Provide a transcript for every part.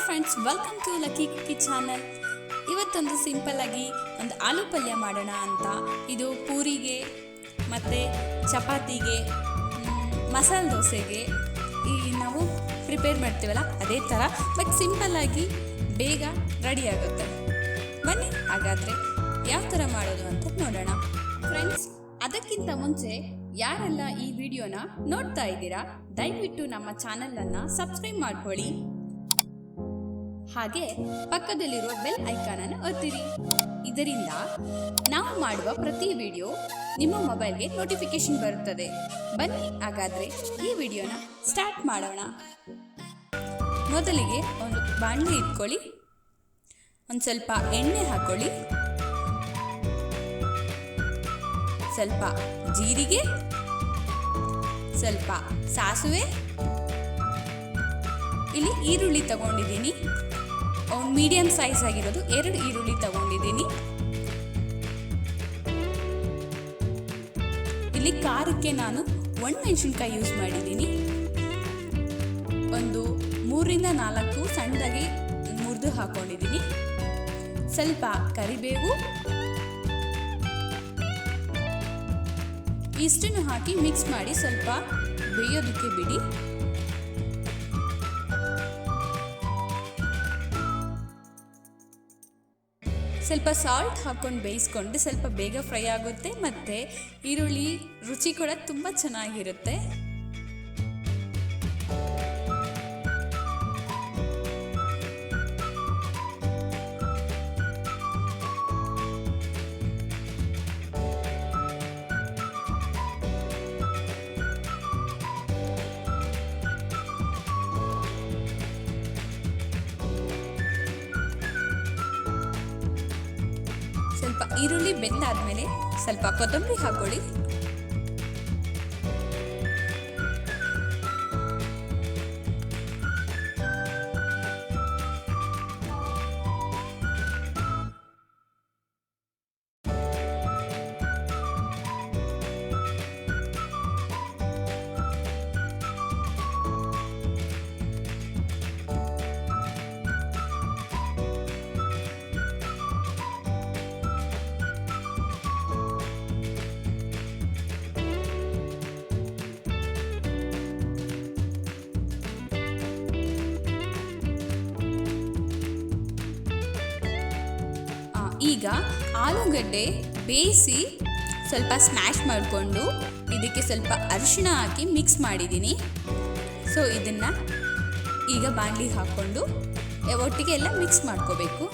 Friends, welcome to Lucky Cookie channel. ಇವತ್ತೊಂದು ಸಿಂಪಲ್ಲಾಗಿ ಒಂದು ಆಲೂ ಪಲ್ಯ ಮಾಡೋಣ ಅಂತ. ಇದು ಪೂರಿಗೆ ಮತ್ತು ಚಪಾತಿಗೆ, ಮಸಾಲೆ ದೋಸೆಗೆ ನಾವು ಪ್ರಿಪೇರ್ ಮಾಡ್ತೀವಲ್ಲ ಅದೇ ಥರ, ಬಟ್ ಸಿಂಪಲ್ಲಾಗಿ ಬೇಗ ರೆಡಿ ಆಗುತ್ತೆ. ಬನ್ನಿ ಹಾಗಾದರೆ ಯಾವ ಥರ ಮಾಡೋದು ಅಂತ ನೋಡೋಣ. ಫ್ರೆಂಡ್ಸ್, ಅದಕ್ಕಿಂತ ಮುಂಚೆ ಯಾರೆಲ್ಲ ಈ ವಿಡಿಯೋನ ನೋಡ್ತಾ ಇದ್ದೀರಾ, ದಯವಿಟ್ಟು ನಮ್ಮ ಚಾನಲನ್ನು ಸಬ್ಸ್ಕ್ರೈಬ್ ಮಾಡ್ಕೊಳ್ಳಿ. ಹಾಗೆ ಪಕ್ಕದಲ್ಲಿರುವ ಬೆಲ್ ಐಕಾನನ್ನು ಒತ್ತಿರಿ. ಇದರಿಂದ ನಾವು ಮಾಡುವ ಪ್ರತಿ ವಿಡಿಯೋ ನಿಮ್ಮ ಮೊಬೈಲ್ಗೆ ನೋಟಿಫಿಕೇಶನ್ ಬರುತ್ತದೆ. ಬನ್ನಿ ಹಾಗಾದರೆ ಈ ವಿಡಿಯೋನ ಸ್ಟಾರ್ಟ್ ಮಾಡೋಣ. ಮೊದಲಿಗೆ ಒಂದು ಬಾಣಲೆ ಇಟ್ಕೊಳ್ಳಿ, ಒಂದು ಸ್ವಲ್ಪ ಎಣ್ಣೆ ಹಾಕೊಳ್ಳಿ, ಸ್ವಲ್ಪ ಜೀರಿಗೆ, ಸ್ವಲ್ಪ ಸಾಸಿವೆ, ಇಲ್ಲಿ ಈರುಳ್ಳಿ ತಗೊಂಡಿದ್ದೀನಿ, ಒಂದು ಮೀಡಿಯಂ ಸೈಜ್ ಆಗಿರೋದು 2 ಈರುಳ್ಳಿ ತಗೊಂಡಿದ್ದೀನಿ. ಇಲ್ಲಿ ಖಾರಕ್ಕೆ ನಾನು ಒಣಮೆಣಸಿನ್ಕಾಯಿ ಯೂಸ್ ಮಾಡಿದ್ದೀನಿ. ಒಂದು 3-4 ಸಣ್ಣದಾಗಿ ಮುರಿದು ಹಾಕೊಂಡಿದ್ದೀನಿ. ಸ್ವಲ್ಪ ಕರಿಬೇವು, ಇಷ್ಟನ್ನು ಹಾಕಿ ಮಿಕ್ಸ್ ಮಾಡಿ ಸ್ವಲ್ಪ ಬೇಯೋದಕ್ಕೆ ಬಿಡಿ. ಸ್ವಲ್ಪ ಸಾಲ್ಟ್ ಹಾಕ್ಕೊಂಡು ಬೇಯಿಸ್ಕೊಂಡ್ರೆ ಸ್ವಲ್ಪ ಬೇಗ ಫ್ರೈ ಆಗುತ್ತೆ ಮತ್ತು ಈರುಳ್ಳಿ ರುಚಿ ಕೂಡ ತುಂಬ ಚೆನ್ನಾಗಿರುತ್ತೆ. ಸ್ವಲ್ಪ ಈರುಳ್ಳಿ ಬೆಂದಾದ್ಮೇಲೆ ಸ್ವಲ್ಪ ಕೊತ್ತಂಬರಿ ಹಾಕೊಳ್ಳಿ. ಈಗ ಆಲೂಗಡ್ಡೆ ಬೇಯಿಸಿ ಸ್ವಲ್ಪ ಸ್ಮ್ಯಾಶ್ ಮಾಡಿಕೊಂಡು ಇದಕ್ಕೆ ಸ್ವಲ್ಪ ಅರಿಶಿಣ ಹಾಕಿ ಮಿಕ್ಸ್ ಮಾಡಿದ್ದೀನಿ. ಸೊ ಇದನ್ನು ಈಗ ಬಾಣಲಿಗೆ ಹಾಕ್ಕೊಂಡು ಒಟ್ಟಿಗೆ ಎಲ್ಲ ಮಿಕ್ಸ್ ಮಾಡ್ಕೋಬೇಕು.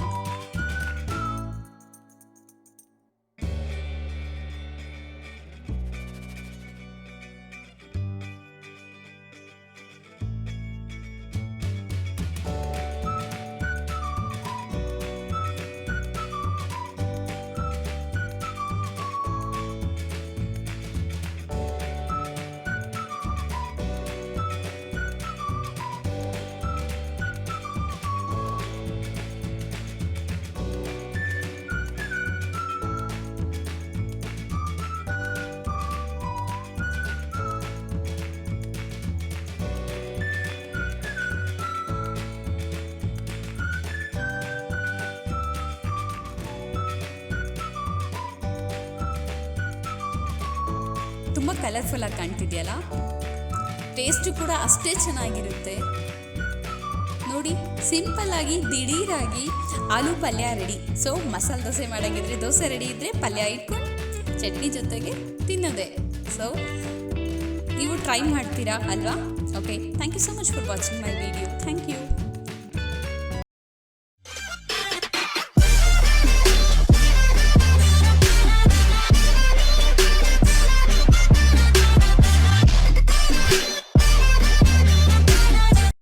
ತುಂಬ ಕಲರ್ಫುಲ್ಲಾಗಿ ಕಾಣ್ತಿದೆಯಲ್ಲ, ಟೇಸ್ಟು ಕೂಡ ಅಷ್ಟೇ ಚೆನ್ನಾಗಿರುತ್ತೆ. ನೋಡಿ, ಸಿಂಪಲ್ಲಾಗಿ ದಿಢೀರಾಗಿ ಆಲೂ ಪಲ್ಯ ready. So masala dosa ಮಾಡೋಂಗಿದ್ರೆ dosa ready ಇದ್ದರೆ ಪಲ್ಯ ಇಟ್ಕೊಂಡು ಚಟ್ನಿ ಜೊತೆಗೆ ತಿನ್ನೋದೆ. ಸೊ ನೀವು ಟ್ರೈ ಮಾಡ್ತೀರಾ ಅಲ್ವಾ? Okay, thank you so much for watching my video. Thank you.